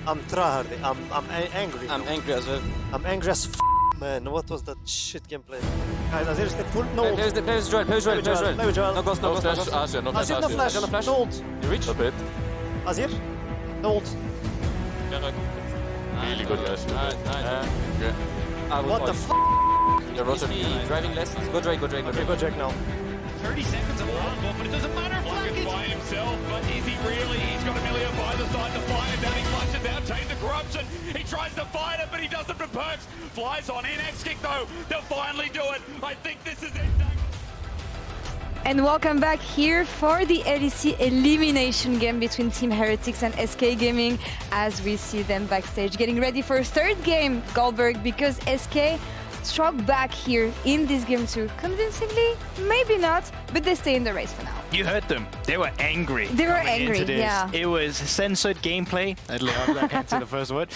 I'm tryharding. I'm angry. I'm angry as well. I'm angry as man. What was that shit gameplay? Guys, Azir is full. No ult. Plays Joel. Play with Joel. No ghost, no ghost, no flash, ghost. Azir, no flash, Azir, no flash. No flash. No ult. You reach? A bit. Azir, no ult. Really good flash. Nice. Okay. What the f? Yeah, rotate. Nisqy driving less. Go Drake. Okay, go Drake now. 30 seconds of alarm, but it doesn't matter. Flakked by himself, but is he really? He's got Amelia by the side to find it. Down he flushes out, change the corruption. He tries to fight it, but he doesn't for Perkz. Flies on in. Exakick though, they'll finally do it. I think this is it. And welcome back here for the LEC elimination game between Team Heretics and SK Gaming as we see them backstage getting ready for a third game, Guldborg, because SK struck back here in this game too. Convincingly? Maybe not, but they stay in the race for now. You heard them. They were angry. They were coming angry, into this. yeah. It was censored gameplay. I can't say the first word.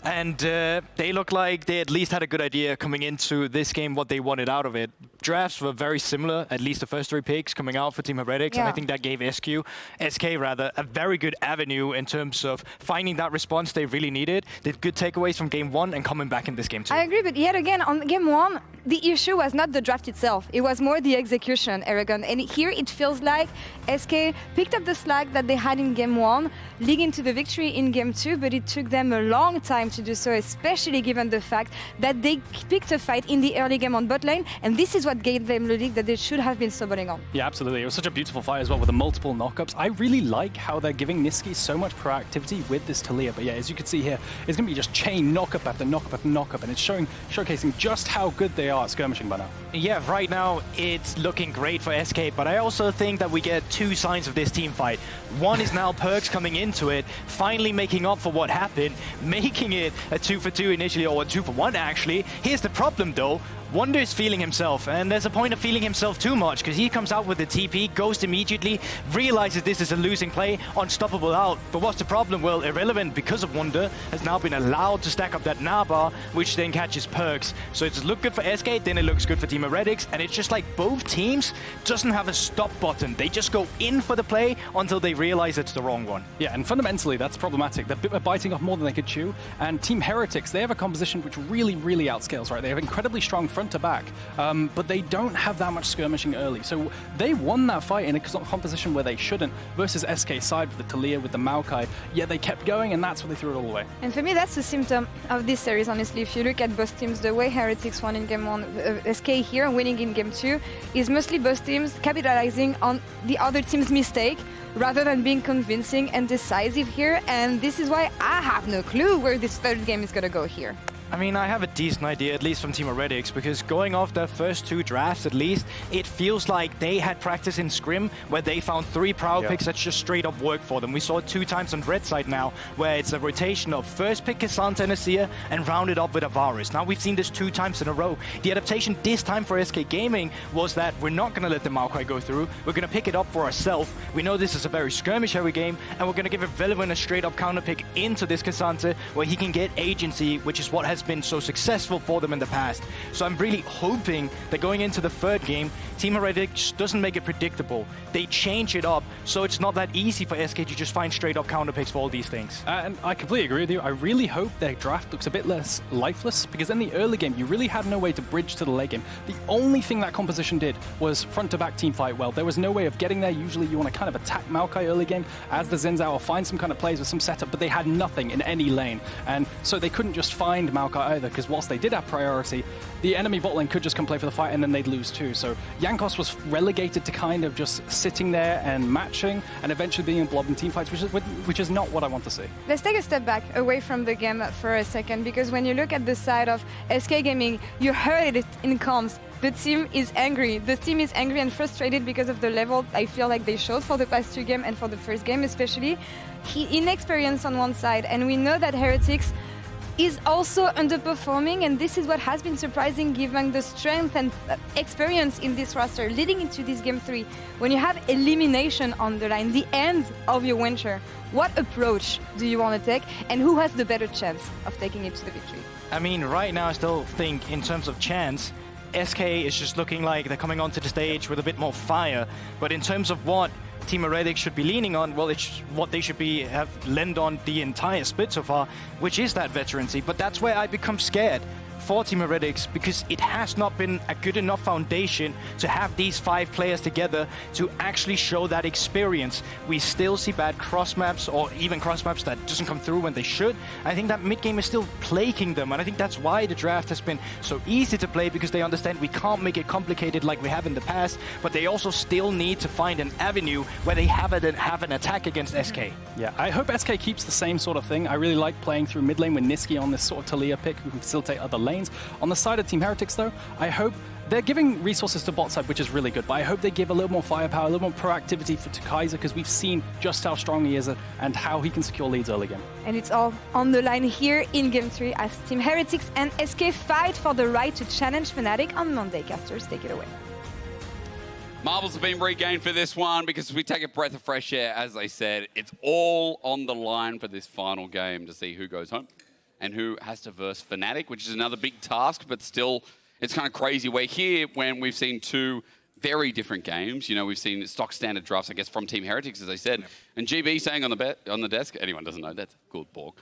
And they look like they at least had a good idea coming into this game what they wanted out of it. Drafts were very similar, at least the first 3 picks coming out for Team Heretics, and I think that gave SK rather, a very good avenue in terms of finding that response they really needed. They had good takeaways from game 1 and coming back in this game too. I agree, but yet again, on game 1, the issue was not the draft itself. It was more the execution, Eragon. And here it feels like SK picked up the slack that they had in game 1, leading to the victory in game 2, but it took them a long time to do so, especially given the fact that they picked a fight in the early game on bot lane, and this is what gave them the lead that they should have been sobeling on. Yeah, absolutely. It was such a beautiful fight as well with the multiple knockups. I really like how they're giving Nisqy so much proactivity with this Talia. But yeah, as you can see here, it's going to be just chain knockup after knockup after knockup, and it's showcasing just how good they are at skirmishing by now. Yeah, right now it's looking great for SK, but I also think that we get 2 signs of this team fight. One is now Perkz coming into it, finally making up for what happened, making it a 2-for-2 initially, or a 2-for-1 actually. Here's the problem though. Wunder is feeling himself, and there's a point of feeling himself too much, because he comes out with the TP, goes immediately, realizes this is a losing play, unstoppable out. But what's the problem? Well, Irrelevant, because of Wunder, has now been allowed to stack up that Gnar bar, which then catches Perkz. So it's looked good for SK, then it looks good for Team Heretics, and it's just like both teams doesn't have a stop button. They just go in for the play until they realize it's the wrong one. Yeah, and fundamentally, that's problematic. They're biting off more than they could chew, and Team Heretics, they have a composition which really outscales, right? They have incredibly strong front to back, but they don't have that much skirmishing early. So they won that fight in a composition where they shouldn't, versus SK side with the Talia, with the Maokai. Yeah, they kept going, and that's where they threw it all away. And for me, that's a symptom of this series, honestly. If you look at both teams, the way Heretics won in game 1, SK here winning in game 2, is mostly both teams capitalizing on the other team's mistake, rather than being convincing and decisive here. And this is why I have no clue where this third game is going to go here. I mean, I have a decent idea, at least from Team Heretics, because going off their first 2 drafts, at least, it feels like they had practice in Scrim, where they found 3 prow picks that just straight up work for them. We saw it 2 times on red side now, where it's a rotation of first pick Cassandra and Azir, and rounded up with a Varus. Now we've seen this 2 times in a row. The adaptation this time for SK Gaming was that we're not going to let the Maokai go through, we're going to pick it up for ourselves. We know this is a very skirmish-heavy game, and we're going to give Irrelevant a straight-up counter pick into this Cassandra, where he can get agency, which is what has been so successful for them in the past. So I'm really hoping that going into the third game, Team Heretics doesn't make it predictable. They change it up, so it's not that easy for SK to just find straight-up counter picks for all these things. And I completely agree with you. I really hope their draft looks a bit less lifeless, because in the early game, you really had no way to bridge to the late game. The only thing that composition did was front-to-back team fight well. There was no way of getting there. Usually you want to kind of attack Maokai early game as the Zen's out or find some kind of plays with some setup, but they had nothing in any lane. And so they couldn't just find Maokai either, because whilst they did have priority, the enemy bot lane could just come play for the fight and then they'd lose too. So Jankos was relegated to kind of just sitting there and matching and eventually being in blob and team fights, which is not what I want to see. Let's take a step back away from the game for a second, because when you look at the side of SK Gaming, you heard it in comms. The team is angry. The team is angry and frustrated because of the level I feel like they showed for the past 2 games and for the first game especially. Inexperience on one side, and we know that Heretics is also underperforming, and this is what has been surprising given the strength and experience in this roster leading into this game 3. When you have elimination on the line, the end of your winter, what approach do you want to take, and who has the better chance of taking it to the victory? I mean, right now I still think in terms of chance, SK is just looking like they're coming onto the stage with a bit more fire. But in terms of what Team Heretics should be leaning on, well, it's what they should have leaned on the entire split so far, which is that veterancy. But that's where I become scared for Team Heretics, because it has not been a good enough foundation to have these 5 players together to actually show that experience. We still see bad cross maps, or even cross maps that doesn't come through when they should. I think that mid game is still plaguing them, and I think that's why the draft has been so easy to play, because they understand we can't make it complicated like we have in the past, but they also still need to find an avenue where they have an attack against SK. Yeah, I hope SK keeps the same sort of thing. I really like playing through mid lane with Nisqy on this sort of Talia pick who can facilitate other lanes. On the side of Team Heretics, though, I hope they're giving resources to bot side, which is really good, but I hope they give a little more firepower, a little more proactivity to Kaiser, because we've seen just how strong he is and how he can secure leads early game. And it's all on the line here in Game 3 as Team Heretics and SK fight for the right to challenge Fnatic on Monday. Casters, take it away. Marbles have been regained for this one because we take a breath of fresh air. As I said, it's all on the line for this final game to see who goes home and who has to verse Fnatic, which is another big task, but still, it's kind of crazy. We're here when we've seen 2 very different games. You know, we've seen stock standard drafts, I guess, from Team Heretics, as I said. Yep. And GB saying on the desk, anyone doesn't know, that's Guldborg.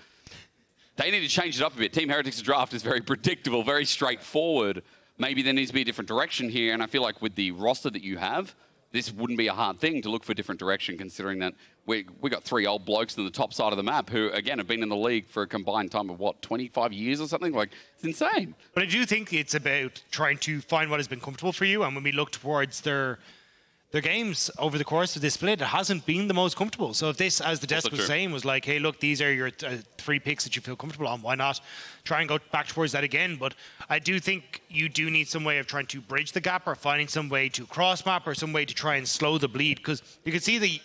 They need to change it up a bit. Team Heretics' draft is very predictable, very straightforward. Maybe there needs to be a different direction here, and I feel like with the roster that you have, this wouldn't be a hard thing to look for a different direction, considering that we got 3 old blokes on the top side of the map who, again, have been in the league for a combined time of, what, 25 years or something? Like, it's insane. But I do think it's about trying to find what has been comfortable for you, and when we look towards their games over the course of this split, it hasn't been the most comfortable. So if this, as the desk was saying, was like, hey, look, these are your 3 picks that you feel comfortable on, why not try and go back towards that again? But I do think you do need some way of trying to bridge the gap, or finding some way to cross map, or some way to try and slow the bleed, because you can see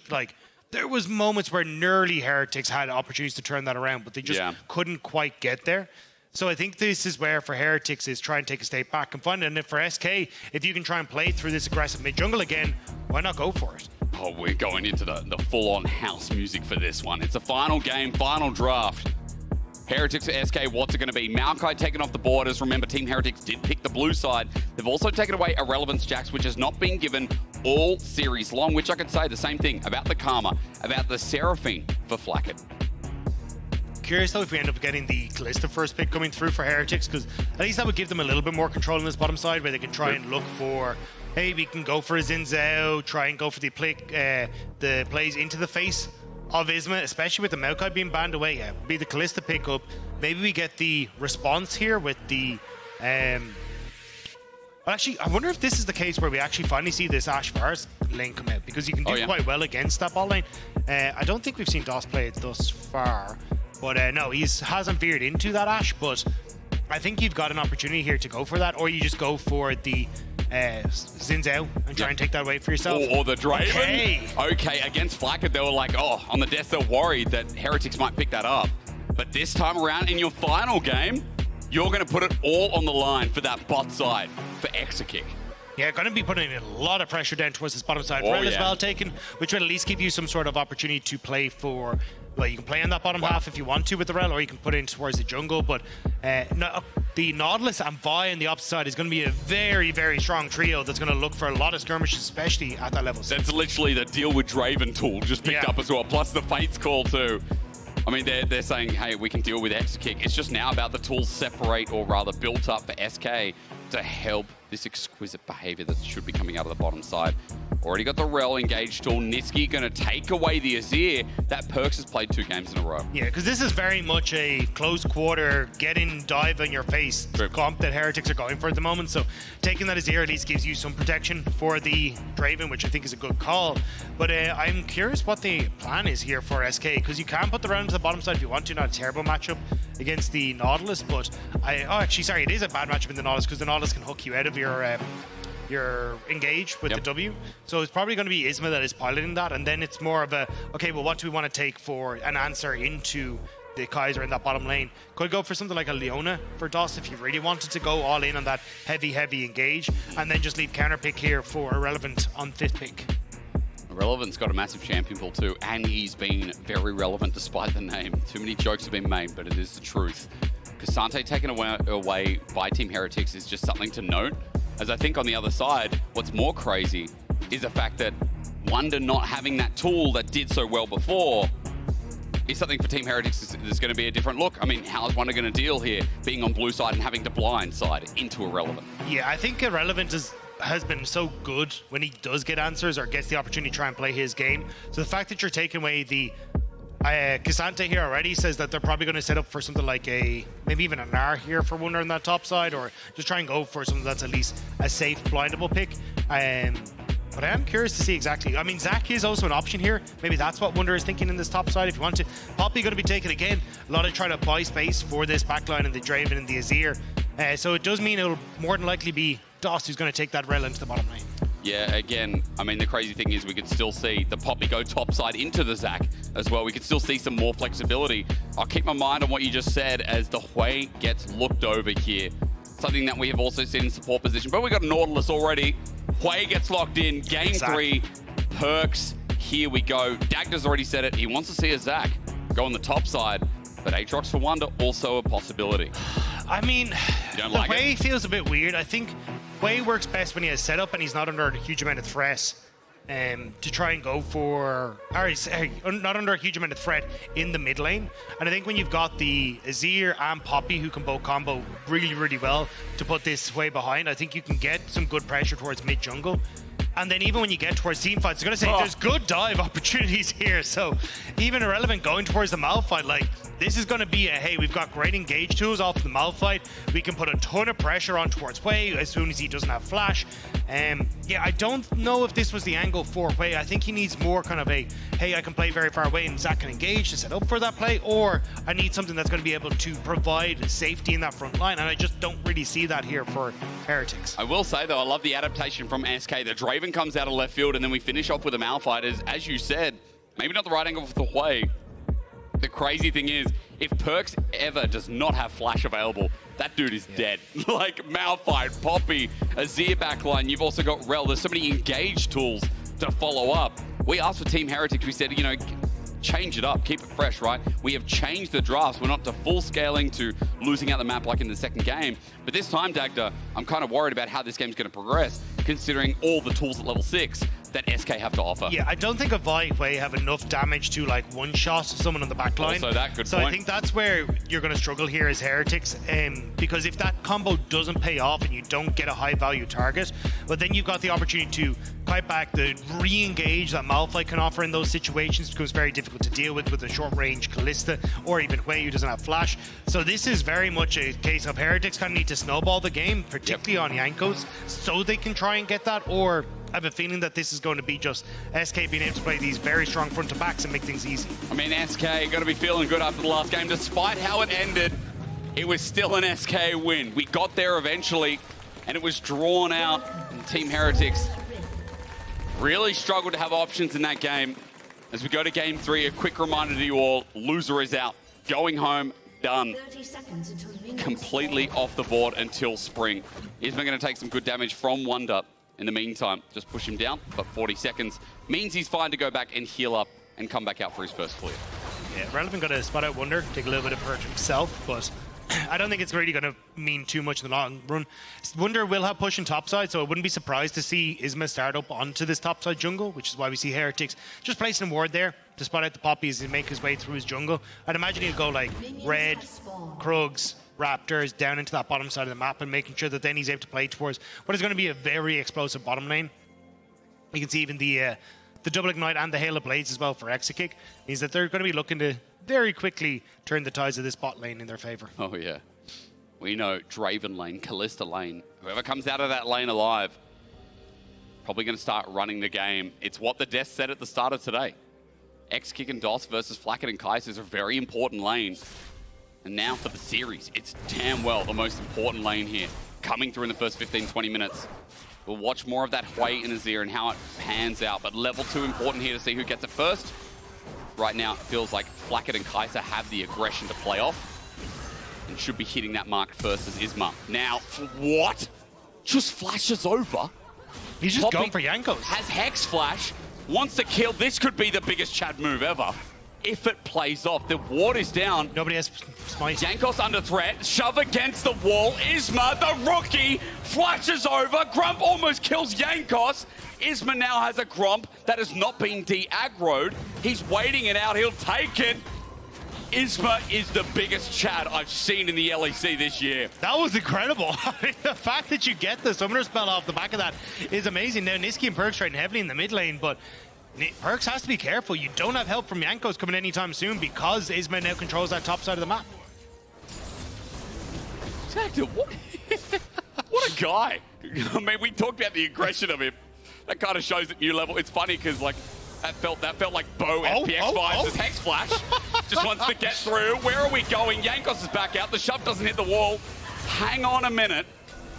there was moments where nearly Heretics had opportunities to turn that around, but they just couldn't quite get there. So I think this is where for Heretics is try and take a step back and find it. And if for SK, if you can try and play through this aggressive mid-jungle again, why not go for it? Oh, we're going into the full-on house music for this one. It's a final game, final draft. Heretics or SK, what's it going to be? Malphite taken off the borders. Remember, Team Heretics did pick the blue side. They've also taken away Irrelevance Jax, which has not been given all series long, which I could say the same thing about the Karma, about the Seraphine for Flakked. Curious though if we end up getting the Kalista first pick coming through for Heretics, because at least that would give them a little bit more control on this bottom side, where they can try and look for, hey, we can go for a Xin Zhao, try and go for the plays into the face of Isma, especially with the Malphite being banned away. Yeah, be the Kalista pickup. Maybe we get the response here with the well, actually, I wonder if this is the case where we actually finally see this Ashe Varus lane come out, because you can do quite well against that bot lane. I don't think we've seen DOS play it thus far. But no, he hasn't veered into that Ashe, but I think you've got an opportunity here to go for that, or you just go for the Xin Zhao and try and take that away for yourself. Or the Draven. Okay, against Flakked, they were like, oh, on the desk, they're worried that Heretics might pick that up. But this time around, in your final game, you're going to put it all on the line for that bot side, for Exakick. Yeah, going to be putting a lot of pressure down towards this bottom side. Rell as well taken, which will at least give you some sort of opportunity to play for. Well, you can play on that bottom half if you want to with the Rell, or you can put it in towards the jungle. But the Nautilus and Hwei on the opposite side is going to be a very, very strong trio that's going to look for a lot of skirmishes, especially at that level. That's literally the deal with Draven tool just picked up as well, plus the Fates call too. I mean, they're saying, hey, we can deal with Exakick. It's just now about the tools separate, or rather built up for SK to help this exquisite behavior that should be coming out of the bottom side. Already got the Rell engaged tool. Nisqy going to take away the Azir. That Perkz has played 2 games in a row. Yeah, because this is very much a close quarter, get in, dive in your face comp that Heretics are going for at the moment. So taking that Azir at least gives you some protection for the Draven, which I think is a good call. But I'm curious what the plan is here for SK, because you can put the round to the bottom side if you want to. Not a terrible matchup against the Nautilus, but actually, sorry, it is a bad matchup in the Nautilus, because the Nautilus can hook you out of your engage with the W. So it's probably going to be Isma that is piloting that, and then it's more of a, okay, well, what do we want to take for an answer into the Kaiser in that bottom lane? Could go for something like a Leona for DOS if you really wanted to go all in on that heavy engage, and then just leave counter pick here for Irrelevant on 5th pick. Irrelevant's got a massive champion pool too, and he's been very relevant despite the name. Too many jokes have been made, but it is the truth. Cassante taken away by Team Heretics is just something to note. as I think on the other side, what's more crazy is the fact that Wunder not having that tool that did so well before is something for Team Heretics that's going to be a different look. I mean, how is Wunder going to deal here, being on blue side and having to blind side into Irrelevant? Yeah, I think Irrelevant has been so good when he does get answers or gets the opportunity to try and play his game. So the fact that you're taking away the Cassante here already says that they're probably going to set up for something like maybe even a Gnar here for Wunder on that top side, or just try and go for something that's at least a safe blindable pick. But I am curious to see exactly. I mean, Zach is also an option here. Maybe that's what Wunder is thinking in this top side if you want to. Poppy going to be taken again. A lot of trying to buy space for this backline and the Draven and the Azir. So it does mean it'll more than likely be Doss who's going to take that Rell into the bottom lane. Yeah, again, I mean, the crazy thing is we could still see the Poppy go topside into the Zac as well. We could still see some more flexibility. I'll keep my mind on what you just said as the Hwei gets looked over here. Something that we have also seen in support position. But we got Nautilus already. Hwei gets locked in. Game 3, Perkz. Here we go. Dagda's already said it. He wants to see a Zac go on the top side. But Aatrox for Wunder, also a possibility. I mean, the Hwei feels a bit weird. I think Hwei works best when he has setup and he's not under a huge amount of threat to try and go for, or he's not under a huge amount of threat in the mid lane. And I think when you've got the Azir and Poppy who can both combo really, really well to put this Hwei behind, I think you can get some good pressure towards mid jungle. And then even when you get towards team fights, I'm going to say there's good dive opportunities here. So even Irrelevant going towards the Malphite, like this is going to be a, hey, we've got great engage tools off the Malphite. We can put a ton of pressure on towards Hwei as soon as he doesn't have flash. Yeah, I don't know if this was the angle for Hwei. I think he needs more kind of a, hey, I can play very far away and Zac can engage to set up for that play, or I need something that's going to be able to provide safety in that front line. And I just don't really see that here for Heretics. I will say, though, I love the adaptation from SK. The Draven comes out of left field, and then we finish off with a Malphite. As you said, maybe not the right angle for the Hwei. The crazy thing is, if Perkz ever does not have flash available, that dude is dead. Like Malphite, Poppy, Azir backline. You've also got Rell. There's so many engage tools to follow up. We asked for Team Heretics. We said, you know, change it up, keep it fresh, right? We have changed the drafts. We're not to full scaling to losing out the map like in the second game. But this time, Dagda, I'm kind of worried about how this game's going to progress, considering all the tools at level 6 that SK have to offer. Yeah, I don't think a Hwei have enough damage to like one-shot someone on the back line. Also that, good so point. I think that's where you're going to struggle here as Heretics, because if that combo doesn't pay off and you don't get a high-value target, but then you've got the opportunity to kite back the re-engage that Malphite can offer in those situations. It becomes very difficult to deal with a short-range Kalista or even Hwei who doesn't have flash. So this is very much a case of Heretics kind of need to snowball the game, particularly on Jankos, so they can try and get that, or I have a feeling that this is going to be just SK being able to play these very strong front to backs and make things easy. I mean, SK going to be feeling good after the last game. Despite how it ended, it was still an SK win. We got there eventually, and it was drawn out. And Team Heretics really struggled to have options in that game. As we go to game 3, a quick reminder to you all, loser is out. Going home, done. Completely off the board until spring. Isma going to take some good damage from Wunder. In the meantime, just push him down, but 40 seconds means he's fine to go back and heal up and come back out for his first clear. Yeah, Relevant got to spot out Wunder, take a little bit of hurt himself, but I don't think it's really going to mean too much in the long run. Wunder will have push in topside, so I wouldn't be surprised to see Isma start up onto this topside jungle, which is why we see Heretics just placing a ward there to spot out the poppies and make his way through his jungle. I'd imagine he'll go like red, Krugs, Raptors down into that bottom side of the map and making sure that then he's able to play towards what is going to be a very explosive bottom lane. You can see even the double ignite and the Hail of Blades as well for Exakick means that they're going to be looking to very quickly turn the tides of this bot lane in their favor. Oh yeah, we know Draven lane, Kalista lane, whoever comes out of that lane alive, probably going to start running the game. It's what the desk said at the start of today. Exakick and Doss versus Flakked and Kaiser is a very important lane. And now for the series, it's damn well the most important lane here, coming through in the first 15-20 minutes. We'll watch more of that Hwei and Azir and how it pans out, but level 2 important here to see who gets it first. Right now, it feels like Flakked and Kaiser have the aggression to play off and should be hitting that mark first as Isma. Now, what? Just flashes over. He's just going for Jankos. Has Hex Flash, wants to kill. This could be the biggest Chad move ever. if it plays off. The ward is down. Nobody has smite. Jankos under threat. Shove against the wall. Isma, the rookie, flashes over. Grump almost kills Jankos. Isma now has a Grump that has not been de-aggroed. He's waiting it out. He'll take it. Isma is the biggest Chad I've seen in the LEC this year. That was incredible. I mean, the fact that you get the summoner spell off the back of that is amazing. Now, Nisqy and Perkz trading heavily in the mid lane, but Perkz has to be careful. You don't have help from Jankos coming anytime soon because Isma now controls that top side of the map. Dagda, what a guy. I mean, we talked about the aggression of him. That kind of shows at new level. It's funny because, like, that felt like Bo FPX vibes as Hex Flash. Just wants to get through. Where are we going? Jankos is back out. The shove doesn't hit the wall. Hang on a minute.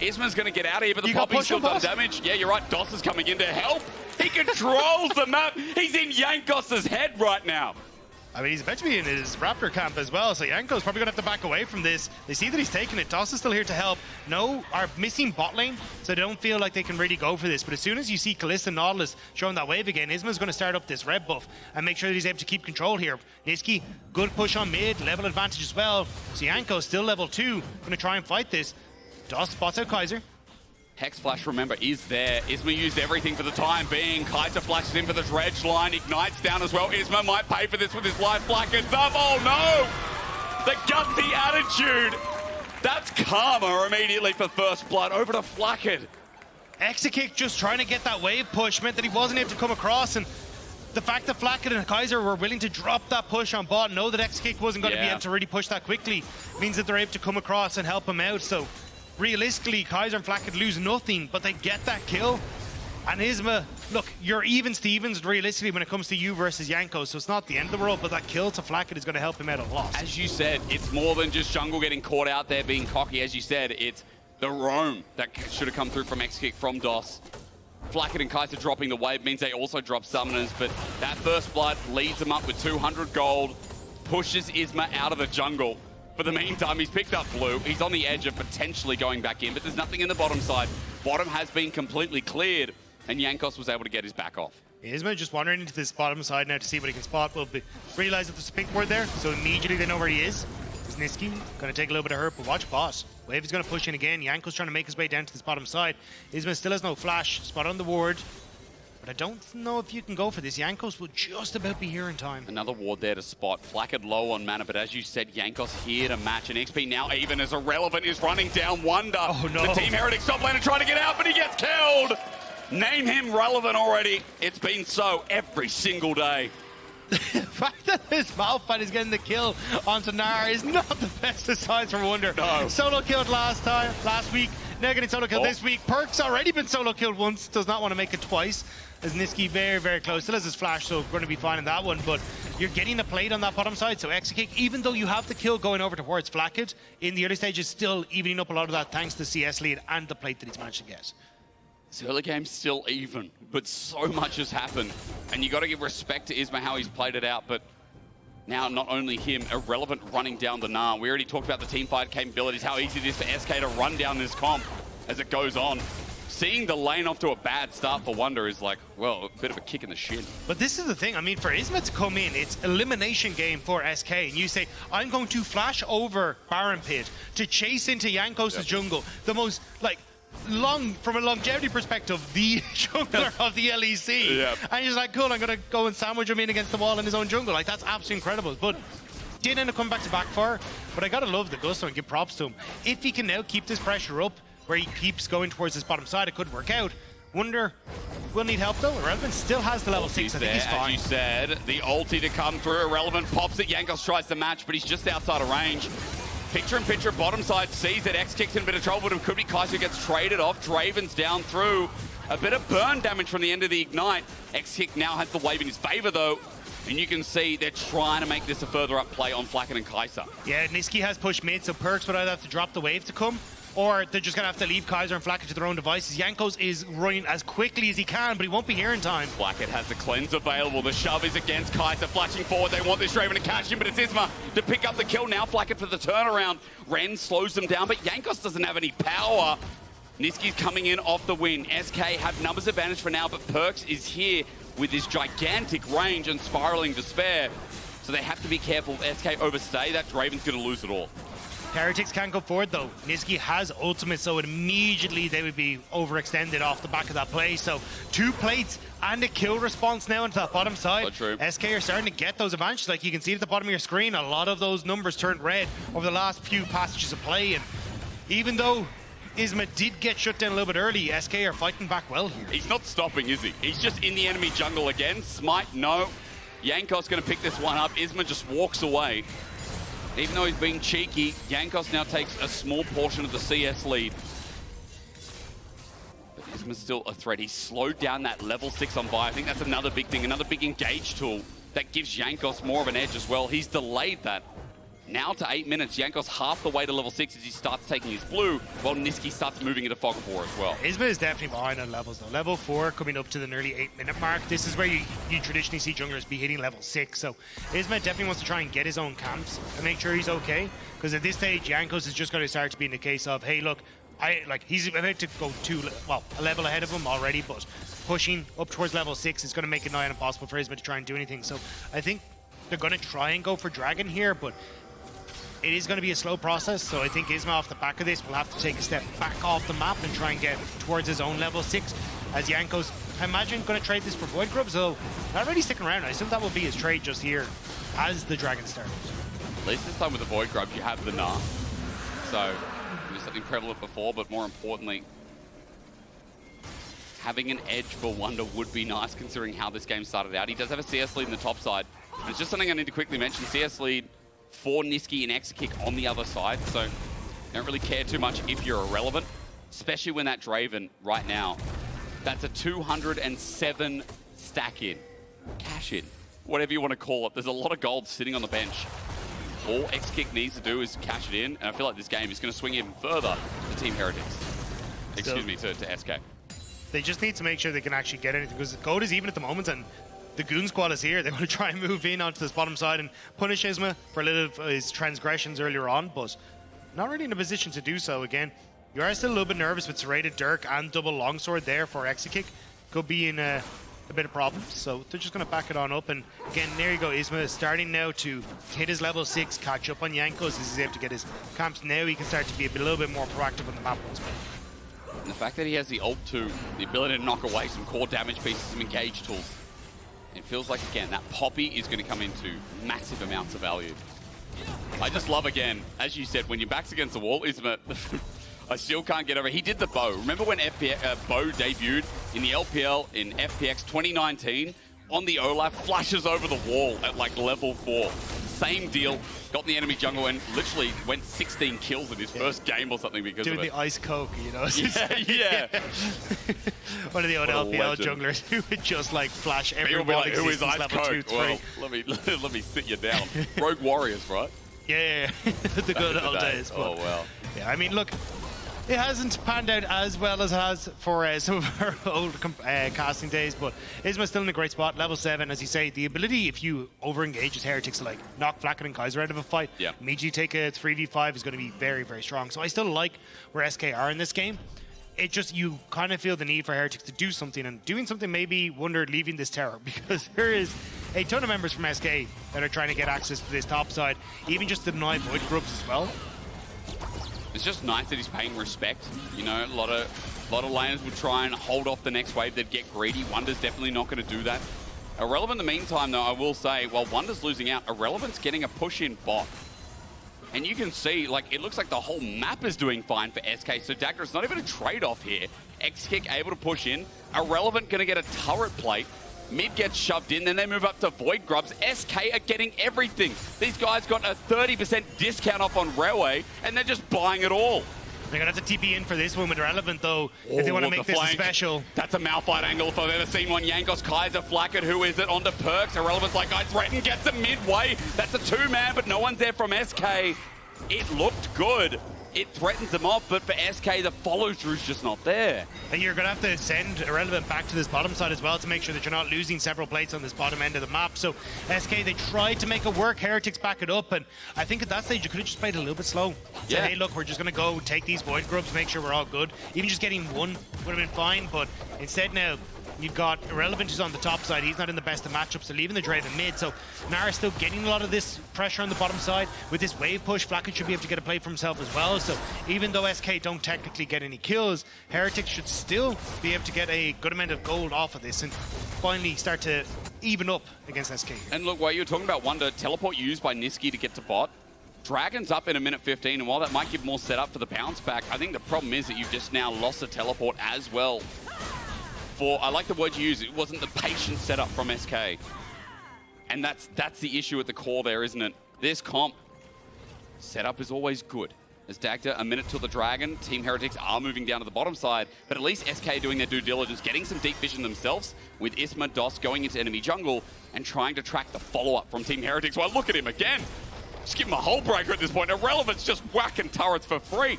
Isma's going to get out of here, but the popping still does damage. Yeah, you're right. Doss is coming in to help. He controls the map. He's in Jankos' head right now. I mean, he's about to be in his Raptor camp as well, so Jankos probably going to have to back away from this. They see that he's taking it. Doss is still here to help. No, are missing bot lane, so they don't feel like they can really go for this. But as soon as you see Kalista and Nautilus showing that wave again, Isma's going to start up this red buff and make sure that he's able to keep control here. Nisqy, good push on mid, level advantage as well. So Jankos still level 2, going to try and fight this. Doss spots out Kaiser. Hex Flash, remember, is there. Isma used everything for the time being. Kaiser flashes in for the dredge line. Ignites down as well. Isma might pay for this with his life. Flakked up. Oh, no! The gutsy attitude. That's karma immediately for first blood. Over to Flakked. Exakick just trying to get that wave push meant that he wasn't able to come across, and the fact that Flakked and Kaiser were willing to drop that push on bot, know that Exakick wasn't going to be able to really push that quickly, means that they're able to come across and help him out. So realistically, Kaiser and Flakked lose nothing, but they get that kill. And Isma, look, you're even Stevens realistically when it comes to you versus Jankos, so it's not the end of the world, but that kill to Flakked is going to help him out a lot. As you said, it's more than just jungle getting caught out there being cocky. As you said, it's the roam that should have come through from Exakick, from Doss. Flakked and Kaiser dropping the wave means they also drop summoners, but that first blood leads them up with 200 gold, pushes Isma out of the jungle. For the meantime, he's picked up blue. He's on the edge of potentially going back in, but there's nothing in the bottom side. Bottom has been completely cleared, and Jankos was able to get his back off. Isma just wandering into this bottom side now to see what he can spot. Will realize that there's a pink ward there, so immediately they know where he is. Is Nisqy going to take a little bit of hurt, but watch boss. Wave is going to push in again. Jankos trying to make his way down to this bottom side. Isma still has no flash. Spot on the ward. But I don't know if you can go for this. Jankos will just about be here in time. Another ward there to spot. Flakked low on mana, but as you said, Jankos here to match. And XP now even as Irrelevant is running down Wunder. Oh no. The Team Heretics top laner trying to get out, but he gets killed. Name him Relevant already. It's been so every single day. The fact that this Malphite is getting the kill onto Gnar is not the best of signs for Wunder. No. Solo killed last week. Now getting solo killed this week. Perkz already been solo killed once. Does not want to make it twice. As Nisqy very, very close. Still has his flash, so going to be fine in that one. But you're getting the plate on that bottom side. So Exakick, even though you have the kill going over towards Flakked, in the early stages, still evening up a lot of that thanks to CS lead and the plate that he's managed to get. This early game's still even, but so much has happened. And you got to give respect to Isma, how he's played it out. But now not only him, Irrelevant running down the Gnar. We already talked about the teamfight capabilities, how easy it is for SK to run down this comp as it goes on. Seeing the lane off to a bad start for Wunder is like, well, a bit of a kick in the shin. But this is the thing. I mean, for Isma to come in, it's elimination game for SK. And you say, I'm going to flash over Baron Pit to chase into Jankos' jungle. The most, like, from a longevity perspective, the jungler of the LEC. Yep. And he's like, cool, I'm going to go and sandwich him in against the wall in his own jungle. Like, that's absolutely incredible. But did end up coming back to backfire. But I got to love the gusto and give props to him. If he can now keep this pressure up, where he keeps going towards this bottom side, it could work out. Wunder will need help though. Irrelevant still has the level 6. I think he's fine. As you said, the ulti to come through. Irrelevant pops it. Jankos tries to match, but he's just outside of range. Picture in picture, bottom side sees that Exakick's in a bit of trouble, but it could be Kaiser gets traded off. Draven's down through. A bit of burn damage from the end of the Ignite. Exakick now has the wave in his favor though. And you can see they're trying to make this a further up play on Flakked and Kaiser. Yeah, Nisqy has pushed mid, so Perkz would either have to drop the wave to come, or they're just going to have to leave Kaiser and Flakked to their own devices. Jankos is running as quickly as he can, but he won't be here in time. Flakked has the cleanse available. The shove is against Kaiser, flashing forward. They want this Draven to catch him, but it's Isma to pick up the kill now. Flakked for the turnaround. Ren slows them down, but Jankos doesn't have any power. Nisqy's coming in off the win. SK have numbers advantage for now, but Perkz is here with his gigantic range and spiraling despair. So they have to be careful. If SK overstay, that Draven's going to lose it all. Heretics can't go forward though. Nisqy has ultimate, so immediately they would be overextended off the back of that play. So 2 plates and a kill response now into that bottom side. So true. SK are starting to get those advantages. Like you can see at the bottom of your screen, a lot of those numbers turned red over the last few passages of play. And even though Isma did get shut down a little bit early, SK are fighting back well here. He's not stopping, is he? He's just in the enemy jungle again. Smite, no. Jankos going to pick this one up. Isma just walks away. Even though he's being cheeky, Jankos now takes a small portion of the CS lead. But Isma's still a threat. He's slowed down that level 6 on Vi. I think that's another big thing, another big engage tool that gives Jankos more of an edge as well. He's delayed that. Now to 8 minutes, Jankos half the way to level 6 as he starts taking his blue, while Nisqy starts moving into Fog of War as well. Isma is definitely behind on levels though. Level 4 coming up to the nearly 8-minute mark. This is where you traditionally see junglers be hitting level 6. So Isma definitely wants to try and get his own camps and make sure he's okay. Because at this stage, Jankos is just going to start to be in the case of, hey, look, he's about to go a level ahead of him already, but pushing up towards level 6 is going to make it nigh impossible for Isma to try and do anything. So I think they're going to try and go for Dragon here, but it is going to be a slow process, so I think Isma off the back of this will have to take a step back off the map and try and get towards his own level 6. As Jankos, I imagine, going to trade this for Void Grubs, though not really sticking around. I assume that will be his trade just here as the Dragon starts. At least this time with the Void Grubs, you have the Gnar. So, it was something prevalent before, but more importantly, having an edge for Wunder would be nice considering how this game started out. He does have a CS lead in the top side. And it's just something I need to quickly mention. CS lead for Nisqy and Exakick on the other side, so don't really care too much if you're irrelevant, especially when that Draven right now, that's a 207 stack in, cash in, whatever you want to call it. There's a lot of gold sitting on the bench. All Exakick needs to do is cash it in, and I feel like this game is going to swing even further to Team Heretics. Excuse me, to SK. They just need to make sure they can actually get anything, because gold is even at the moment, and the Goon Squad is here. They want to try and move in onto this bottom side and punish Isma for a little of his transgressions earlier on, but not really in a position to do so. Again, you are still a little bit nervous with Serrated Dirk and double longsword there for Exakick. Could be in a bit of problems, so they're just going to back it on up. And again, there you go. Isma is starting now to hit his level 6, catch up on Jankos. He's able to get his camps now. He can start to be a little bit more proactive on the map once more. And the fact that he has the ult too, the ability to knock away some core damage pieces, some engage tools. It feels like, again, that Poppy is going to come into massive amounts of value. I just love, again, as you said, when your back's against the wall, Isma, I still can't get over. He did the bow. Remember when bow debuted in the LPL in FPX 2019? On the Olaf, flashes over the wall at like level 4. Same deal. Got in the enemy jungle and literally went 16 kills in his first game or something because Doing of it. the ice coke, you know? Yeah. One of the old LPL junglers who would just like flash everyone like, who is level ice 2, coke? 3. Well, let me sit you down. Rogue Warriors, right? Yeah. The good old days. But, oh, well. Yeah, I mean, look, it hasn't panned out as well as it has for some of our old casting days, but Isma's still in a great spot. Level 7, as you say, the ability, if you over-engage as Heretics, to like knock Flakked and Kaiser out of a fight, immediately take a 3v5 is going to be very, very strong. So I still like where SK are in this game. It just, you kind of feel the need for Heretics to do something, and doing something maybe Wunder leaving this tower, because there is a ton of members from SK that are trying to get access to this top side, even just to deny Void Grubs as well. It's just nice that he's paying respect. You know, a lot of laners would try and hold off the next wave. They'd get greedy. Wunder's definitely not going to do that. Irrelevant in the meantime, though, I will say, while Wunder's losing out, Irrelevant's getting a push in bot. And you can see, like, it looks like the whole map is doing fine for SK. So Dagda, it's not even a trade-off here. Exakick able to push in. Irrelevant going to get a turret plate. Mid gets shoved in, then they move up to Void Grubs. SK are getting everything. These guys got a 30% discount off on Railway, and they're just buying it all. They're going to have to TP in for this one with Relevant, though, if they want to make this a special. That's a Malphite angle if I've ever seen one. Jankos, Kaiser, Flakked, who is it? Onto Perkz. Irrelevant's like, I threaten, gets him midway. That's a 2-man, but no one's there from SK. It looked good. It threatens them off, but for SK, the follow-through's just not there. And you're going to have to send Irrelevant back to this bottom side as well to make sure that you're not losing several plates on this bottom end of the map. So SK, they tried to make it work. Heretics back it up, and I think at that stage, you could have just played a little bit slow. Say, hey, look, we're just going to go take these Void Grubs, make sure we're all good. Even just getting one would have been fine, but instead now, You've got Irrelevant who's on the top side. He's not in the best of matchups, so leaving the Draven mid. So Gnar is still getting a lot of this pressure on the bottom side. With this wave push, Flakked should be able to get a play for himself as well. So even though SK don't technically get any kills, Heretics should still be able to get a good amount of gold off of this and finally start to even up against SK. And look, while you were talking about Wunder, teleport used by Nisqy to get to bot. Dragon's up in a minute 15, and while that might give more setup for the bounce back, I think the problem is that you've just now lost a teleport as well. I like the word you use, it wasn't the patient setup from SK. And that's the issue at the core there, isn't it? This comp, setup is always good. As Dagda, a minute till the Dragon, Team Heretics are moving down to the bottom side, but at least SK doing their due diligence, getting some deep vision themselves, with Isma, DOS going into enemy jungle, and trying to track the follow-up from Team Heretics. Well, look at him again. Just give him a hull breaker at this point. Irrelevant's just whacking turrets for free.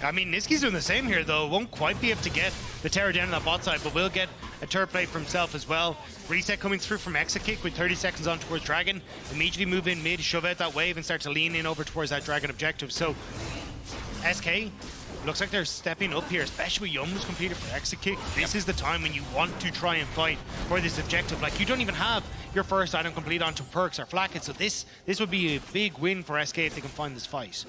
I mean, Nisqy's doing the same here, though. Won't quite be able to get the Terror down on the bot side, but will get a turret play for himself as well. Reset coming through from Exakick with 30 seconds on towards Dragon. Immediately move in mid, shove out that wave, and start to lean in over towards that Dragon objective. So, SK, looks like they're stepping up here, especially with Young's completed for Exakick. This is the time when you want to try and fight for this objective. Like, you don't even have your first item complete onto Perkz or Flakked, so this would be a big win for SK if they can find this fight.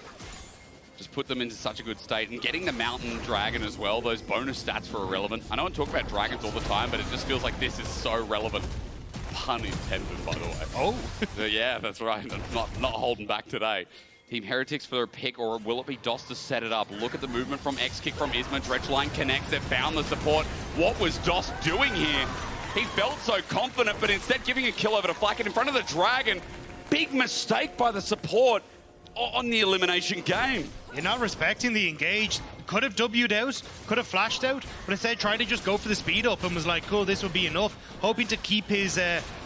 Just put them into such a good state, and getting the Mountain Dragon as well, those bonus stats for Irrelevant. I know I talk about dragons all the time, but it just feels like this is so relevant. Pun intended, by the way. Oh. Yeah, that's right. Not holding back today. Team Heretics for their pick, or will it be DOS to set it up? Look at the movement from Exakick from Isma. Dredgeline connects. They've found the support. What was DOS doing here? He felt so confident, but instead giving a kill over to Flakked in front of the Dragon. Big mistake by the support on the elimination game. You're not respecting the engage. Could have W'd out, could have flashed out, but instead tried to just go for the speed up and was like, cool, this will be enough. Hoping to keep his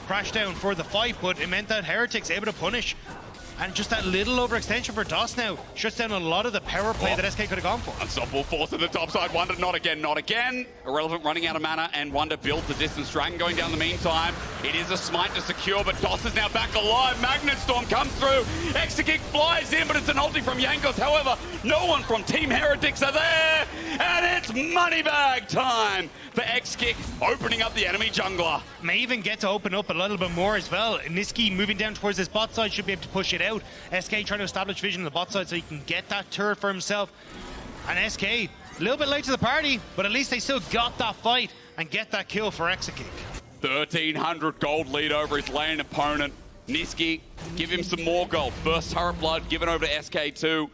crash down for the fight, but it meant that Heretics able to punish. And just that little overextension for DOS now shuts down a lot of the power play that SK could have gone for. Unstoppable force to the top side. Wunder, not again, not again. Irrelevant running out of mana, and Wunder builds the distance. Dragon going down the meantime. It is a smite to secure, but DOS is now back alive. Magnet Storm comes through. Exakick flies in, but it's an ulti from Jankos. However, no one from Team Heretics are there. And it's money bag time for Exakick, opening up the enemy jungler. May even get to open up a little bit more as well. Nisqy moving down towards this bot side should be able to push it out. SK trying to establish vision on the bot side so he can get that turret for himself. And SK, a little bit late to the party, but at least they still got that fight and get that kill for Exakick. 1,300 gold lead over his lane opponent. Nisqy, give him some more gold. First turret blood given over to SK2.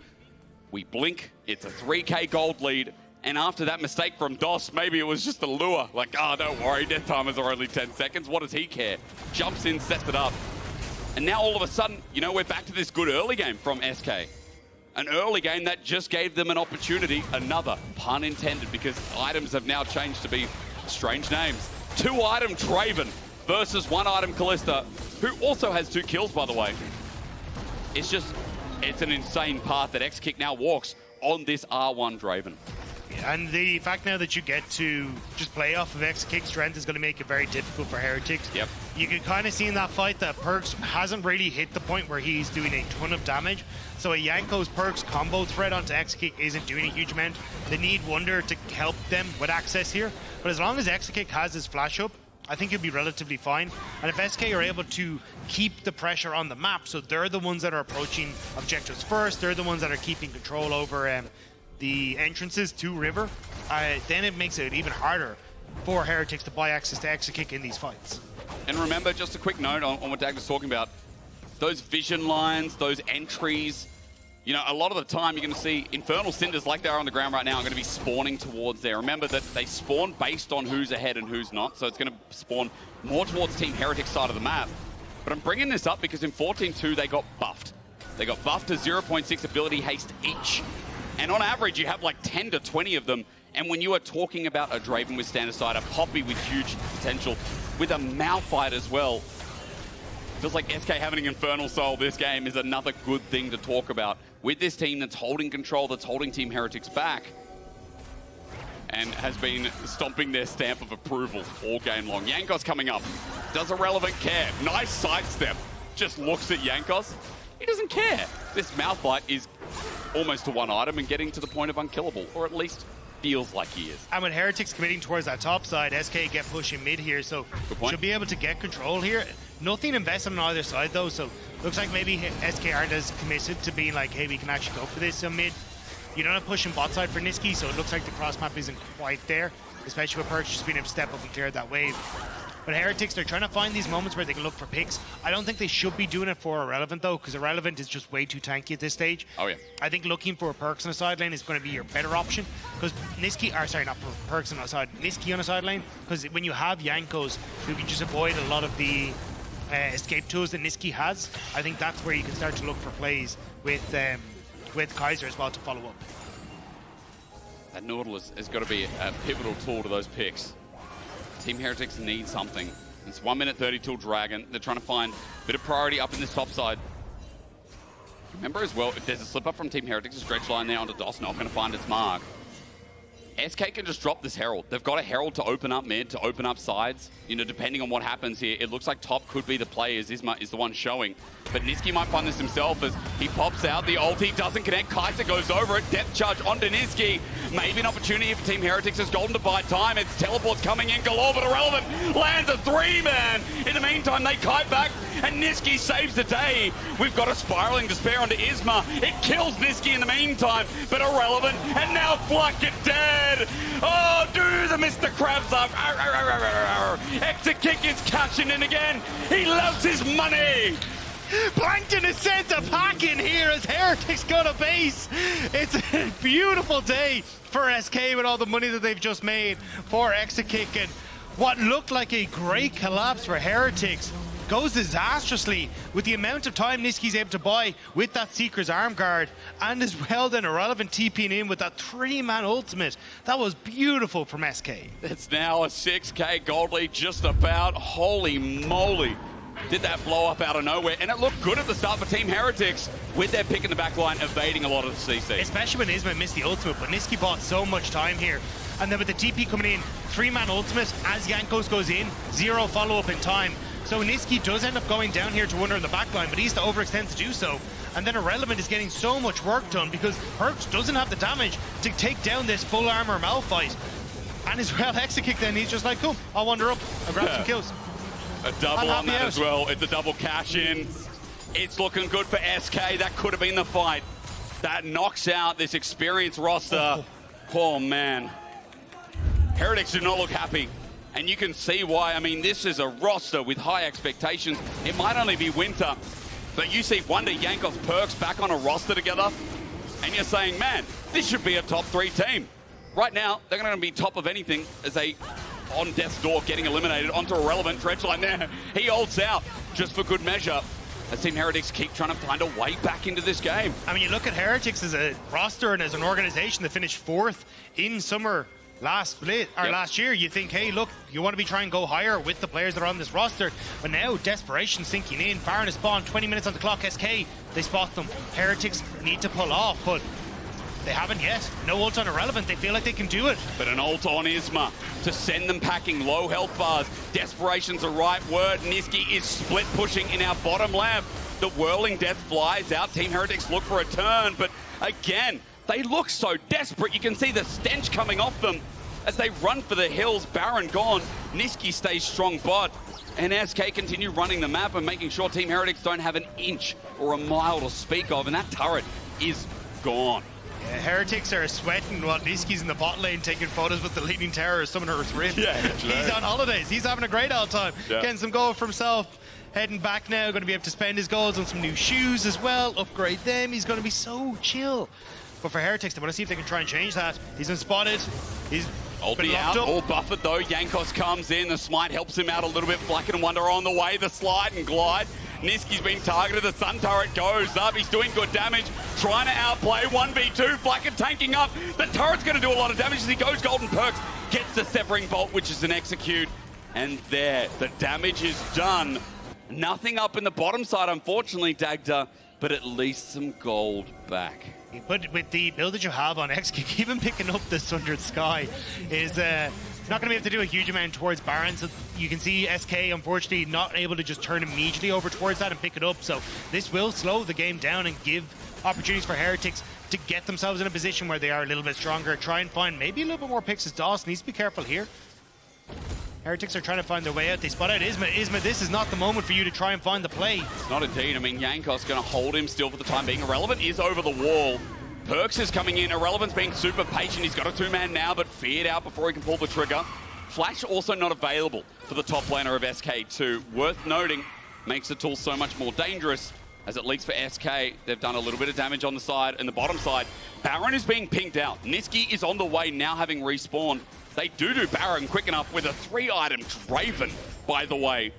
We blink, it's a 3k gold lead. And after that mistake from DOS, maybe it was just a lure. Like, oh, don't worry, death timers are only 10 seconds. What does he care? Jumps in, sets it up. And now all of a sudden, you know, we're back to this good early game from SK. An early game that just gave them an opportunity, another, pun intended, because items have now changed to be strange names. 2-item Draven versus 1-item Kalista, who also has 2 kills, by the way. It's an insane path that Exakick now walks on this R1 Draven. And the fact now that you get to just play off of Exakick's strength is going to make it very difficult for Heretics. Yep. You can kind of see in that fight that Perkz hasn't really hit the point where he's doing a ton of damage. So a Jankos Perkz combo threat onto Exakick isn't doing a huge amount. They need Wunder to help them with access here. But as long as Exakick has his flash up, I think he'll be relatively fine. And if SK are able to keep the pressure on the map, so they're the ones that are approaching objectives first, they're the ones that are keeping control over the entrances to River, then it makes it even harder for Heretics to buy access to Exakick in these fights. And remember, just a quick note on what Dagda's talking about, those vision lines, those entries, you know, a lot of the time you're going to see Infernal Cinders like they are on the ground right now are going to be spawning towards there. Remember that they spawn based on who's ahead and who's not, so it's going to spawn more towards Team Heretics side of the map. But I'm bringing this up because in 14-2 they got buffed. They got buffed to 0.6 ability haste each. And on average, you have like 10 to 20 of them. And when you are talking about a Draven with stand aside, a Poppy with huge potential, with a Malphite as well, feels like SK having an Infernal Soul this game is another good thing to talk about. With this team that's holding control, that's holding Team Heretics back, and has been stomping their stamp of approval all game long. Jankos coming up. Does Irrelevant care? Nice sidestep. Just looks at Jankos. He doesn't care. This Malphite is almost to 1 item and getting to the point of unkillable, or at least feels like he is. And with Heretics committing towards that top side, SK get pushing mid here, so should be able to get control here. Nothing invested on either side though, so looks like maybe SK aren't as committed to being like, hey, we can actually go for this on mid. You don't have pushing bot side for Nisqy, so it looks like the cross map isn't quite there, especially with Perkz just being able to step up and clear that wave. But Heretics, they're trying to find these moments where they can look for picks. I don't think they should be doing it for Irrelevant though, because Irrelevant is just way too tanky at this stage. Oh yeah. I think looking for a Perkz on a side lane is going to be your better option, because Nisqy, or sorry, not Perkz on a side, Nisqy on a side lane, because when you have Jankos who can just avoid a lot of the escape tools that Nisqy has, I think that's where you can start to look for plays with Kaiser as well to follow up. That Nautilus has got to be a pivotal tool to those picks. Team Heretics need something. It's 1 minute 30 till Dragon. They're trying to find a bit of priority up in this top side. Remember as well, if there's a slip up from Team Heretics, a stretch line there onto DOS, not going to find its mark. SK can just drop this Herald. They've got a Herald to open up mid, to open up sides. You know, depending on what happens here, it looks like top could be the play as Isma is the one showing. But Nisqy might find this himself as he pops out. The ulti doesn't connect. Kaiser goes over it. Depth charge onto Nisqy. Maybe an opportunity for Team Heretics as Golden to buy time. It's teleports coming in galore, but Irrelevant lands a 3-man. In the meantime, they kite back, and Nisqy saves the day. We've got a spiraling despair onto Isma. It kills Nisqy in the meantime, but Irrelevant, and now Flakked dead. Oh, do the Mr. Krabs up. Exakick is cashing in again. He loves his money. Plankton is sent to pack in here as Heretics go to base. It's a beautiful day for SK with all the money that they've just made for Exakick, and what looked like a great collapse for Heretics goes disastrously with the amount of time Nisqy's able to buy with that Seeker's arm guard, and as well then Irrelevant TPing in with that 3-man ultimate. That was beautiful from SK. It's now a 6k gold lead just about. Holy moly. Did that blow up out of nowhere, and it looked good at the start for Team Heretics with their pick in the back line evading a lot of the CC. Especially when Isma missed the ultimate, but Nisqy bought so much time here. And then with the TP coming in, 3-man ultimate as Jankos goes in, 0 follow-up in time. So Nisqy does end up going down here to Wunder in the back line, but he has to overextend to do so. And then Irrelevant is getting so much work done because Perkz doesn't have the damage to take down this full armor Malphite. And as well, Exakick then, he's just like, cool, I'll wander up, I'll grab some kills. A double on that as well. It's a double cash in. It's looking good for SK. That could have been the fight. That knocks out this experienced roster. Oh man. Heretics do not look happy. And you can see why. I mean, this is a roster with high expectations. It might only be Winter, but you see Wunder, Jankos, Perkz back on a roster together, and you're saying, man, this should be a top 3 team. Right now, they're going to be top of anything as they on death's door getting eliminated onto Irrelevant. Dredgeline there. He holds out just for good measure as Team Heretics keep trying to find a way back into this game. I mean, you look at Heretics as a roster and as an organization that finished 4th in summer last split, or last year. You think, hey, look, you want to be trying to go higher with the players that are on this roster. But now, desperation sinking in. Baron is spawned, 20 minutes on the clock. SK, they spot them. Heretics need to pull off, but they haven't yet. No ult on Irrelevant. They feel like they can do it. But an ult on Isma to send them packing. Low health bars. Desperation's the right word. Nisqy is split pushing in our bottom left. The whirling death flies out. Team Heretics look for a turn, but again, they look so desperate. You can see the stench coming off them as they run for the hills. Baron gone. Nisqy stays strong bot. And SK continue running the map and making sure Team Heretics don't have an inch or a mile to speak of. And that turret is gone. Yeah, Heretics are sweating while Nisqy's in the bot lane taking photos with the leading terror Summoner's Rift. Yeah, he's on holidays. He's having a great old time. Yeah. Getting some gold for himself. Heading back now. Going to be able to spend his golds on some new shoes as well. Upgrade them. He's going to be so chill. But for Heretics, they want to see if they can try and change that. He's unspotted. He's ulti out, all buffered though. Jankos comes in. The smite helps him out a little bit. Flakked and Wunder on the way. The slide and glide. Nisqy's been targeted. The sun turret goes up. He's doing good damage. Trying to outplay 1v2. Flakked tanking up. The turret's going to do a lot of damage as he goes golden. Perkz gets the severing bolt, which is an execute. And there, the damage is done. Nothing up in the bottom side, unfortunately, Dagda, but at least some gold back. But with the build that you have on Exakick, even picking up the Sundered Sky is not going to be able to do a huge amount towards Baron. So you can see SK, unfortunately, not able to just turn immediately over towards that and pick it up. So this will slow the game down and give opportunities for Heretics to get themselves in a position where they are a little bit stronger, try and find maybe a little bit more picks as DOS needs to be careful here. Heretics are trying to find their way out. They spot out Isma. Isma, this is not the moment for you to try and find the play. It's not indeed. I mean, Jankos going to hold him still for the time being. Irrelevant is over the wall. Perkz is coming in. Irrelevant's being super patient. He's got a two-man now, but feared out before he can pull the trigger. Flash also not available for the top laner of SK2. Worth noting, makes the tool so much more dangerous as it leaks for SK. They've done a little bit of damage on the side and the bottom side. Baron is being pinked out. Nisqy is on the way now, having respawned. They do Baron quick enough with a 3-item Draven, by the way.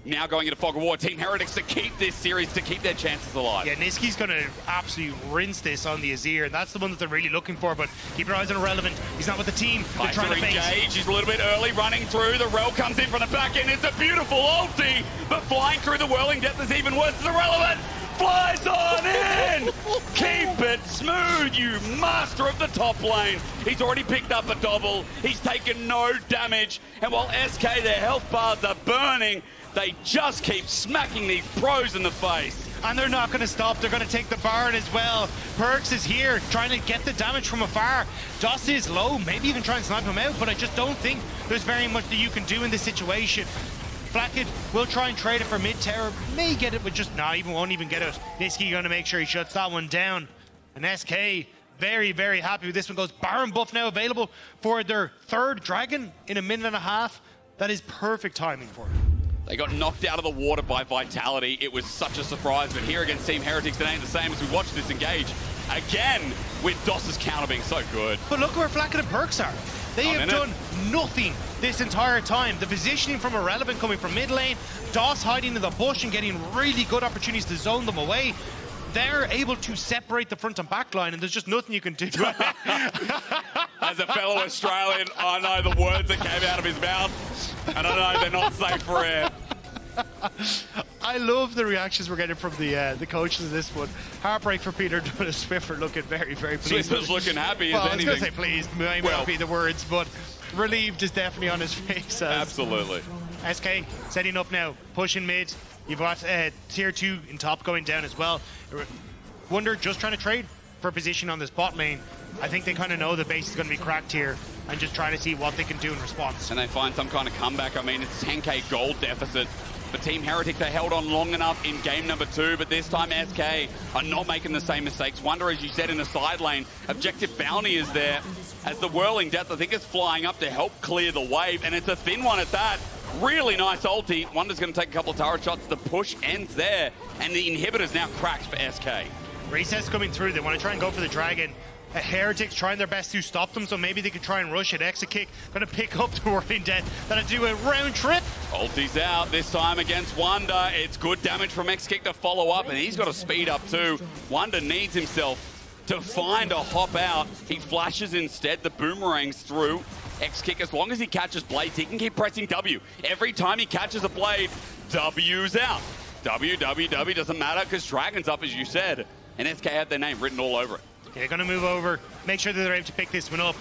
Now going into Fog of War, Team Heretics to keep this series, to keep their chances alive. Yeah, Nisqy's going to absolutely rinse this on the Azir, and that's the one that they're really looking for, but keep your eyes on Irrelevant. He's not with the team. They're Kaiser trying to bait. engage. He's a little bit early, running through. The Rell comes in from the back end. It's a beautiful ulti, but flying through the whirling depth is even worse. It's Irrelevant. Flies on in! Keep it smooth, you master of the top lane. He's already picked up a double. He's taken no damage. And while SK, their health bars are burning, they just keep smacking these pros in the face. And they're not going to stop. They're going to take the Baron as well. Perkz is here, trying to get the damage from afar. Doss is low, maybe even try and snipe him out, but I just don't think there's very much that you can do in this situation. Flakked will try and trade it for mid-tower. May get it, but just won't even get it. Nisqy going to make sure he shuts that one down. And SK very, very happy with this one. Goes Baron buff now available for their third dragon in a minute and a half. That is perfect timing for them. They got knocked out of the water by Vitality. It was such a surprise, but here against Team Heretics, it ain't the same as we watch this engage. Again, with Doss's counter being so good. But look where Flakked and Perkz are. They have done nothing this entire time. The positioning from Irrelevant coming from mid lane, Doss hiding in the bush and getting really good opportunities to zone them away. They're able to separate the front and back line, and there's just nothing you can do. As a fellow Australian, I know the words that came out of his mouth, and I know they're not safe for air. I love the reactions we're getting from the coaches of this one. Heartbreak for Peter Dundas. Swiffer looking very, very pleased. Swiffer's looking happy well, as anything. I was going to say pleased, might not be the words, but relieved is definitely on his face. Absolutely. SK setting up now, pushing mid. You've got tier 2 in top going down as well. Wunder just trying to trade for position on this bot lane. I think they kind of know the base is going to be cracked here and just trying to see what they can do in response. And they find some kind of comeback. I mean, it's 10k gold deficit. But Team Heretics, they held on long enough in game number 2, but this time SK are not making the same mistakes. Wunder, as you said, in the side lane. Objective bounty is there as the whirling death, I think, is flying up to help clear the wave, and it's a thin one at that. Really nice ulti. Wunder's going to take a couple of turret shots. The push ends there, and the inhibitor's now cracked for SK. Recess coming through. They want to try and go for the dragon. Heretics trying their best to stop them, so maybe they could try and rush it. Exakick going to pick up the whirling death. Going to do a round trip. Ulti's out this time against Wunder. It's good damage from Exakick to follow up, and he's got to speed up too. Wunder needs himself to find a hop out. He flashes instead. The boomerangs through. Exakick, as long as he catches blades, he can keep pressing W. Every time he catches a blade, W's out. W, doesn't matter because Dragon's up, as you said. And SK have their name written all over it. They're going to move over, make sure that they're able to pick this one up.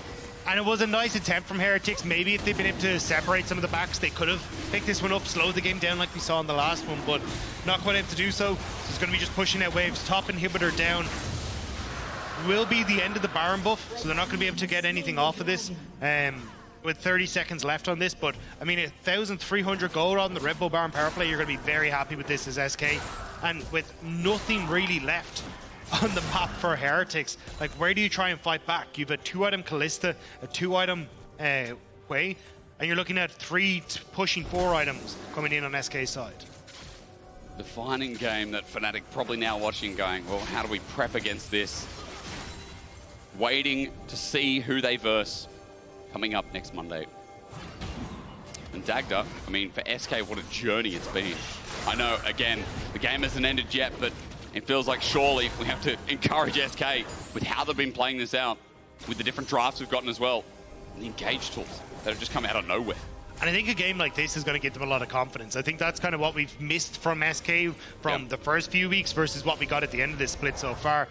And it was a nice attempt from Heretics. Maybe if they'd been able to separate some of the backs, they could have picked this one up, slowed the game down like we saw in the last one, but not quite able to do so. So it's going to be just pushing out waves. Top inhibitor down. Will be the end of the Baron buff, so they're not going to be able to get anything off of this with 30 seconds left on this. But, I mean, 1,300 gold on the Red Bull Baron power play, you're going to be very happy with this as SK. And with nothing really left on the map for Heretics, like, where do you try and fight back? You've a 2-item Kalista, a 2-item Hwei, and you're looking at 3 pushing 4 items coming in on SK's side. Defining game that Fnatic probably now watching going, well, how do we prep against this? Waiting to see who they verse coming up next Monday. And Dagda, I mean, for SK, what a journey it's been. I know, again, the game hasn't ended yet, but it feels like surely we have to encourage SK with how they've been playing this out, with the different drafts we've gotten as well, and the engage tools that have just come out of nowhere. And I think a game like this is going to give them a lot of confidence. I think that's kind of what we've missed from SK from the first few weeks versus what we got at the end of this split so far.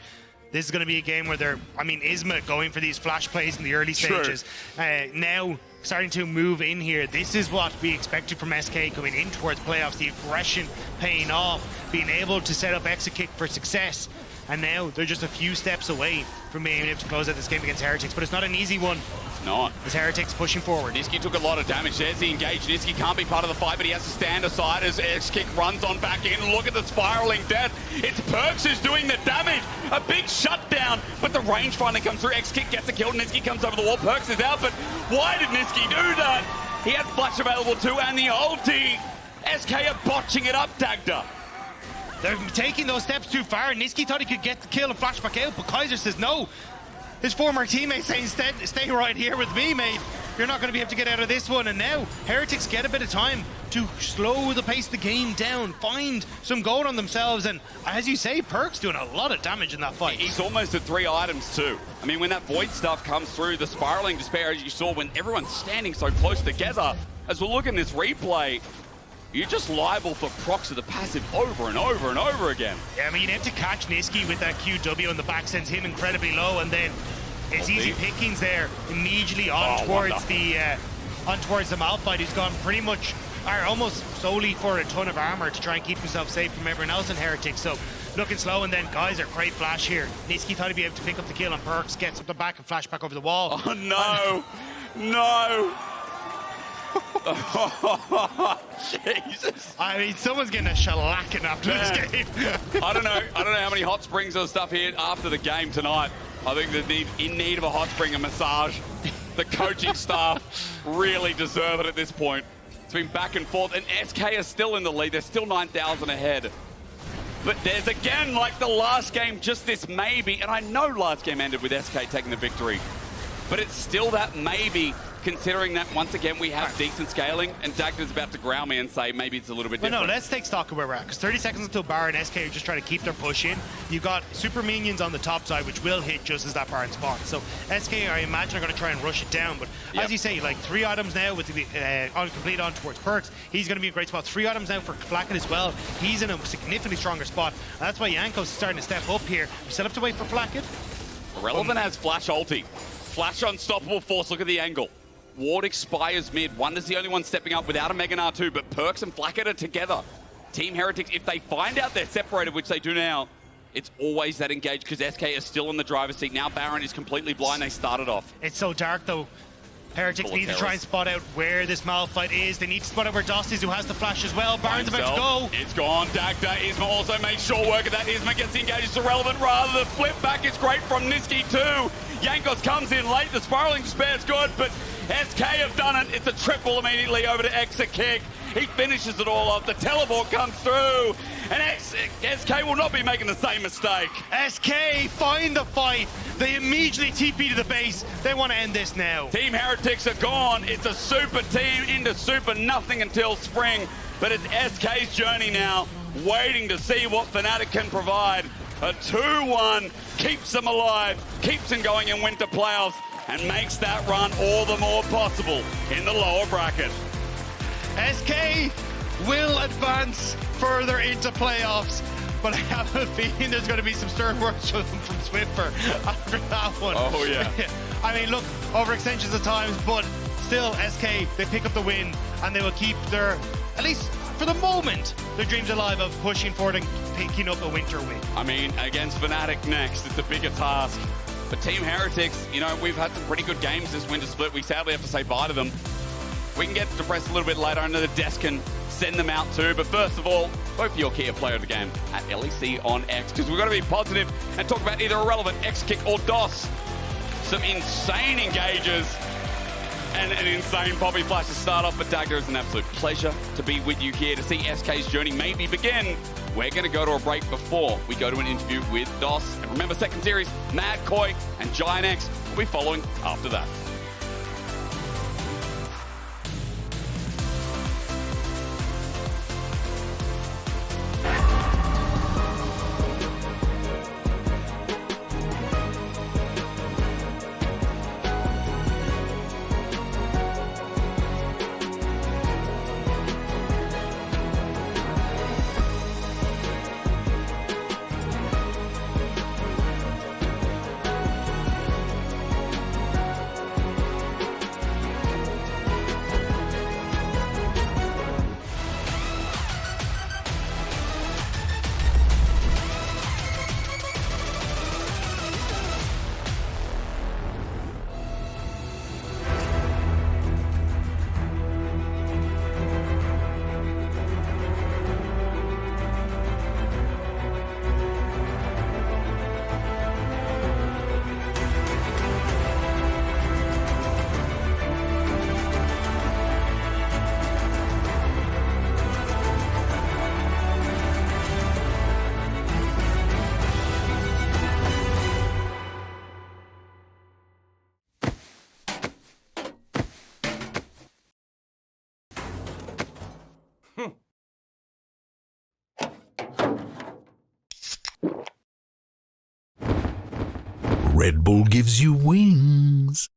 This is going to be a game where they're, I mean, Isma going for these flash plays in the early stages. Now starting to move in here. This is what we expected from SK coming in towards playoffs. The aggression paying off, being able to set up Exakick for success. and now they're just a few steps away from being able to close out this game against Heretics, but it's not an easy one. It's not. As Heretics pushing forward. Nisqy took a lot of damage. There's the engage. Nisqy can't be part of the fight, but he has to stand aside as Exakick runs on back in. Look at the spiraling death. It's Perkz who's doing the damage. A big shutdown, but the range finally comes through. Exakick gets a kill. Nisqy comes over the wall. Perkz is out, but why did Nisqy do that? He had flash available too, and the ulti. SK are botching it up, Dagda. They're taking those steps too far. Nisqy thought he could get the kill and flash back out, but Kaiser says no. His former teammate saying, stay right here with me, mate. You're not going to be able to get out of this one. And now, Heretics get a bit of time to slow the pace of the game down, find some gold on themselves. And as you say, Perkz doing a lot of damage in that fight. He's almost at 3 items too. I mean, when that void stuff comes through, the spiraling despair, as you saw, when everyone's standing so close together, as we're looking at this replay, you're just liable for procs of the passive over and over and over again. Yeah, I mean, you'd have to catch Nisqy with that QW on the back, sends him incredibly low, and then it's easy pickings there immediately on towards the Malphite, who's gone pretty much, or almost solely for a ton of armor to try and keep himself safe from everyone else in Heretics. So looking slow, and then Kaiser, great flash here. Nisqy thought he'd be able to pick up the kill on Perkz, gets up the back and flash back over the wall. Oh no, no. Jesus. I mean, someone's getting a shellacking after this game. I don't know how many hot springs or stuff here after the game tonight. I think they're in need of a hot spring, a massage. The coaching staff really deserve it at this point. It's been back and forth, and SK are still in the lead. They're still 9,000 ahead. But there's again, like the last game, just this maybe, and I know last game ended with SK taking the victory, but it's still that maybe, considering that once again we have decent scaling, and Dagda's about to ground me and say maybe it's a little bit different. No, let's take stock of where we're at, because 30 seconds until Bar and SK are just trying to keep their push in. You've got super minions on the top side, which will hit just as that Baron spawns. So SK, I imagine, are going to try and rush it down, but as you say, like 3 items now with the complete on towards Perkz. He's going to be in a great spot. 3 items now for Flakked as well. He's in a significantly stronger spot, and that's why Jankos is starting to step up here. We still have to wait for Flakked. Relevant has flash ulti. Flash unstoppable force, look at the angle. Ward expires mid. Wunder's the only one stepping up without a Mega Gnar 2, but Perkz and Flakked are together. Team Heretics, if they find out they're separated, which they do now, it's always that engage, because SK is still in the driver's seat. Now Baron is completely blind. They started off. It's so dark, though. Heretics need to try and spot out where this Malphite is. They need to spot out where Dost is, who has the flash as well. Baron's about to go. It's gone. Dagda. Isma also made short work of that. Isma gets engaged. It's irrelevant. Rather, the flip back is great from Nisqy too. Jankos comes in late. The spiraling despair is good, but SK have done it. It's a triple immediately over to Exakick. He finishes it all off. The teleport comes through, and SK will not be making the same mistake. SK find the fight. They immediately TP to the base. They want to end this now. Team Heretics are gone. It's a super team into super nothing until spring, but it's SK's journey now, waiting to see what Fnatic can provide. A 2-1 keeps them alive, keeps them going in winter playoffs, and makes that run all the more possible in the lower bracket. SK will advance further into playoffs, but I have a feeling there's going to be some stern words from Swiffer after that one. Oh, yeah. I mean, look, overextensions at times, but still, SK, they pick up the win, and they will keep their, at least for the moment, their dreams alive of pushing forward and picking up a winter win. I mean, against Fnatic next, it's a bigger task. But Team Heretics, you know, we've had some pretty good games this winter split. We sadly have to say bye to them. We can get depressed a little bit later. I know the desk can send them out too. But first of all, vote for your key player of the game at LEC on X, because we've got to be positive and talk about either irrelevant Exakick or DOS. Some insane engages and an insane poppy flash to start off. But Dagda, is an absolute pleasure to be with you here to see SK's journey maybe begin. We're going to go to a break before we go to an interview with DOS. And remember, second series, Mad Koi and Giant X will be following after that. Red Bull gives you wings.